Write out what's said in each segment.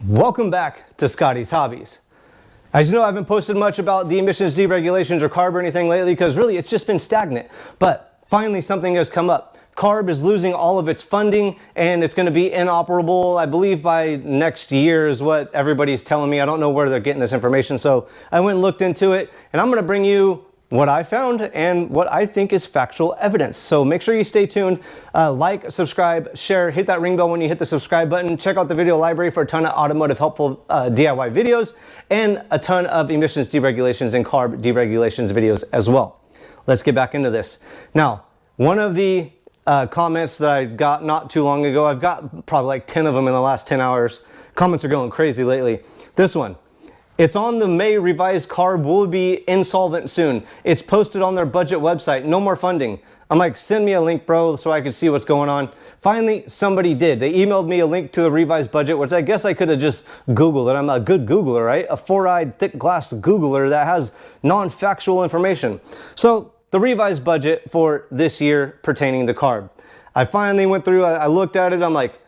Welcome back to Scotty's Hobbies. As you know, I haven't posted much about the emissions deregulations or Carb or anything lately because really it's just been stagnant. But finally something has come up. Carb is losing all of its funding and it's going to be inoperable, I believe, by next year is what everybody's telling me. I don't know where they're getting this information, so I went and looked into it, and I'm going to bring you what I found and what I think is factual evidence. So make sure you stay tuned, like, subscribe, share, hit that ring bell when you hit the subscribe button. Check out the video library for a ton of automotive helpful DIY videos and a ton of emissions deregulations and carb deregulations videos as well. Let's get back into this. Now, one of the comments that I got not too long ago, I've got probably like 10 of them in the last 10 hours. Comments are going crazy lately. This one. It's on the May revised Carb will be insolvent soon. It's posted on their budget website. No more funding. I'm like, send me a link, bro, so I could see what's going on. Finally, somebody did. They emailed me a link to the revised budget, which I guess I could have just Googled it. I'm a good Googler, right? A four-eyed, thick-glassed Googler that has non-factual information. So the revised budget for this year pertaining to Carb. I finally went through, I looked at it. I'm like,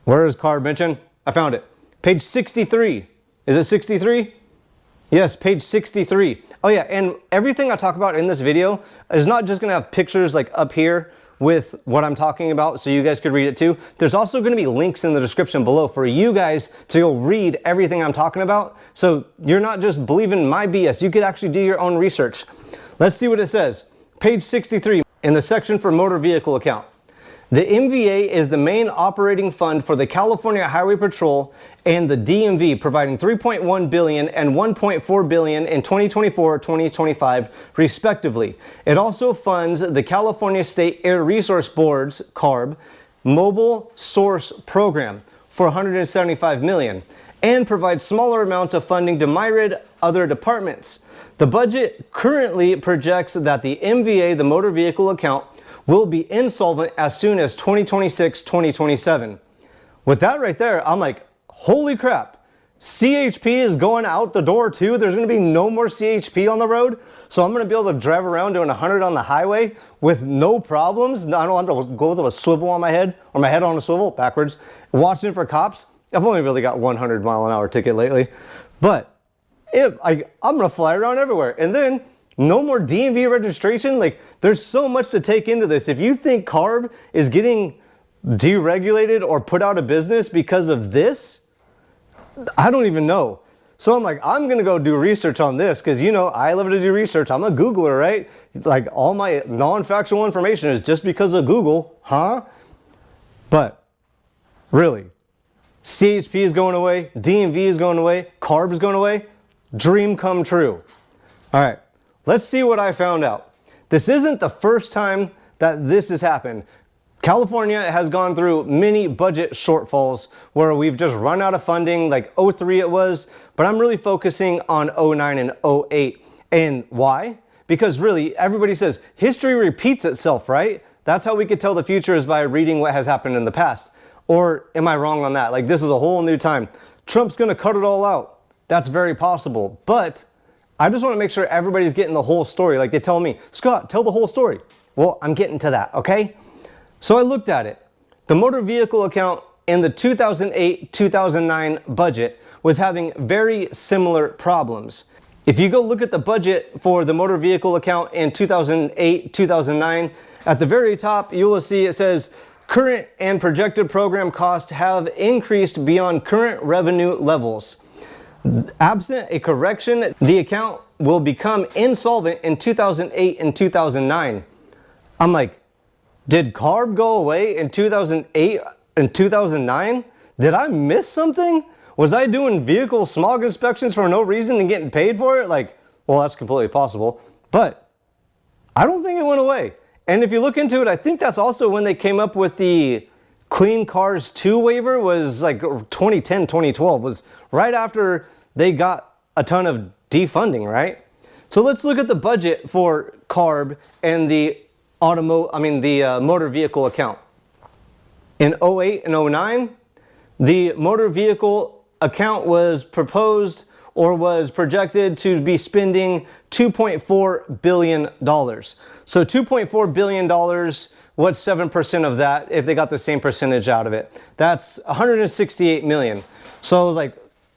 where is Carb mentioned? I found it. Page 63. Is it 63? Yes, page 63. Oh yeah, and everything I talk about in this video is not just gonna have pictures like up here with what I'm talking about so you guys could read it too. There's also gonna be links in the description below for you guys to go read everything I'm talking about. So you're not just believing my BS, you could actually do your own research. Let's see what it says. Page 63 in the section for motor vehicle account. The MVA is the main operating fund for the California Highway Patrol and the DMV, providing $3.1 billion and $1.4 billion in 2024-2025, respectively. It also funds the California State Air Resource Board's CARB Mobile Source Program for $175 million and provides smaller amounts of funding to myriad other departments. The budget currently projects that the MVA, the motor vehicle account, will be insolvent as soon as 2026-2027. With that right there, I'm like, holy crap. CHP is going out the door too. There's gonna be no more CHP on the road. So I'm gonna be able to drive around doing 100 on the highway with no problems. I don't have to go with a swivel on my head or my head on a swivel backwards, watching for cops. I've only really got 100-mile-an-hour ticket lately, but I'm gonna fly around everywhere. And then no more DMV registration. Like, there's so much to take into this. If you think Carb is getting deregulated or put out of business because of this, I don't even know. So I'm like, I'm gonna go do research on this because, you know, I love to do research. I'm a Googler, right? Like, all my non-factual information is just because of Google, huh? But really, CHP is going away, DMV is going away, Carb is going away. Dream come true. All right. Let's see what I found out. This isn't the first time that this has happened. California has gone through many budget shortfalls where we've just run out of funding, like 03 it was, but I'm really focusing on 09 and 08. And why? Because really, everybody says history repeats itself, right? That's how we could tell the future, is by reading what has happened in the past. Or am I wrong on that? Like, this is a whole new time. Trump's gonna cut it all out. That's very possible, but I just want to make sure everybody's getting the whole story. Like, they tell me, Scott, tell the whole story. Well, I'm getting to that, okay? So I looked at it. The motor vehicle account in the 2008-2009 budget was having very similar problems. If you go look at the budget for the motor vehicle account in 2008-2009, at the very top, you will see it says, current and projected program costs have increased beyond current revenue levels. Absent a correction, the account will become insolvent in 2008 and 2009. I'm like, did Carb go away in 2008 and 2009? Did I miss something? Was I doing vehicle smog inspections for no reason and getting paid for it? Like, well, that's completely possible, but I don't think it went away. And if you look into it, I think that's also when they came up with the Clean Cars 2 waiver, was like 2010, 2012, was right after they got a ton of defunding, right? So let's look at the budget for Carb and the motor vehicle account. In 08 and 09, the motor vehicle account was proposed or was projected to be spending $2.4 billion. So $2.4 billion, what's 7% of that if they got the same percentage out of it? That's 168 million. So I was like,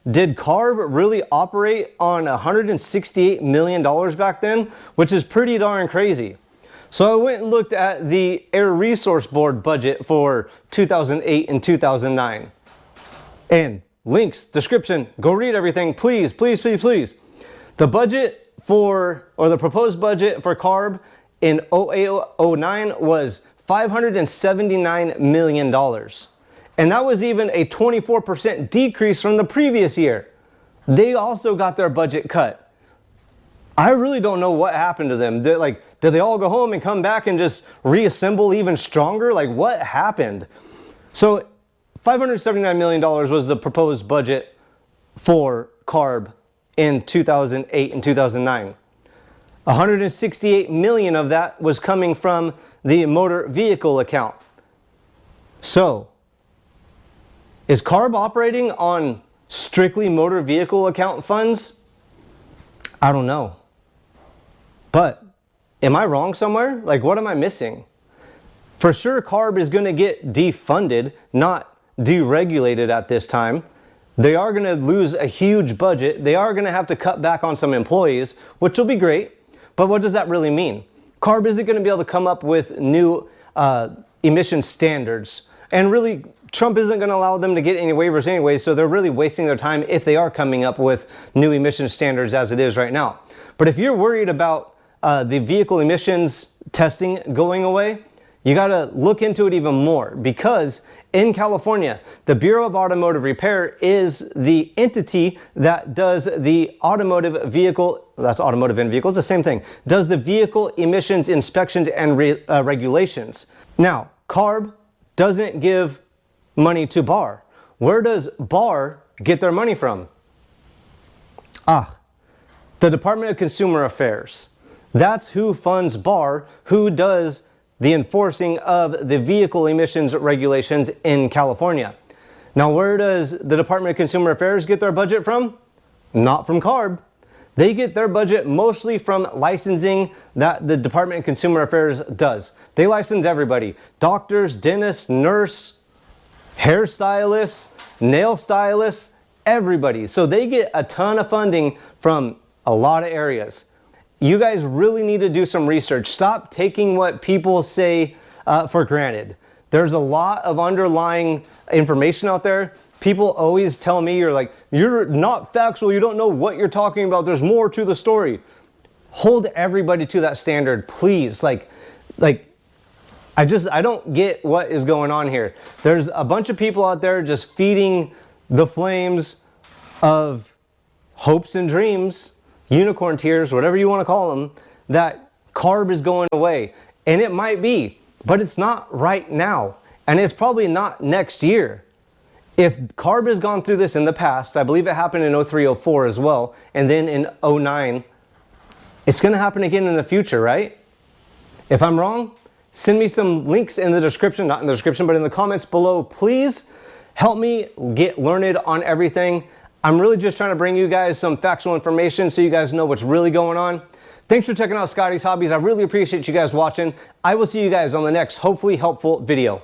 did Carb really operate on $168 million back then? Which is pretty darn crazy. So I went and looked at the Air Resource Board budget for 2008 and 2009. And links, description, go read everything, please, please, please, please. The budget for, or the proposed budget for Carb in 0809 was $579 million. And that was even a 24% decrease from the previous year. They also got their budget cut. I really don't know what happened to them. Did they all go home and come back and just reassemble even stronger? Like, what happened? So $579 million was the proposed budget for Carb in 2008 and 2009. 168 million of that was coming from the motor vehicle account. So, is Carb operating on strictly motor vehicle account funds? I don't know. But am I wrong somewhere? Like, what am I missing? For sure, Carb is going to get defunded, not deregulated at this time. They are going to lose a huge budget. They are going to have to cut back on some employees, which will be great. But what does that really mean? Carb isn't going to be able to come up with new emission standards. And really, Trump isn't going to allow them to get any waivers anyway, so they're really wasting their time if they are coming up with new emission standards as it is right now. But if you're worried about the vehicle emissions testing going away, you got to look into it even more, because in California, the Bureau of Automotive Repair is the entity that does the automotive vehicle, that's automotive and vehicle, it's the same thing, does the vehicle emissions inspections and regulations. Now, Carb doesn't give money to BAR. Where does BAR get their money from? The Department of Consumer Affairs. That's who funds BAR, who does the enforcing of the vehicle emissions regulations in California. Now, where does the Department of Consumer Affairs get their budget from? Not from Carb. They get their budget mostly from licensing that the Department of Consumer Affairs does. They license everybody. Doctors, dentists, nurse, hairstylists, nail stylists, everybody. So they get a ton of funding from a lot of areas. You guys really need to do some research. Stop taking what people say for granted. There's a lot of underlying information out there. People always tell me, you're not factual, you don't know what you're talking about, there's more to the story. Hold everybody to that standard, please. I don't get what is going on here. There's a bunch of people out there just feeding the flames of hopes and dreams, unicorn tears, whatever you want to call them, that Carb is going away. And it might be, but it's not right now. And it's probably not next year. If Carb has gone through this in the past, I believe it happened in 03, 04 as well, and then in 09, it's going to happen again in the future, right? If I'm wrong, send me some links in the description, not in the description, but in the comments below. Please help me get learned on everything. I'm really just trying to bring you guys some factual information so you guys know what's really going on. Thanks for checking out Scotty's Hobbies. I really appreciate you guys watching. I will see you guys on the next, hopefully helpful video.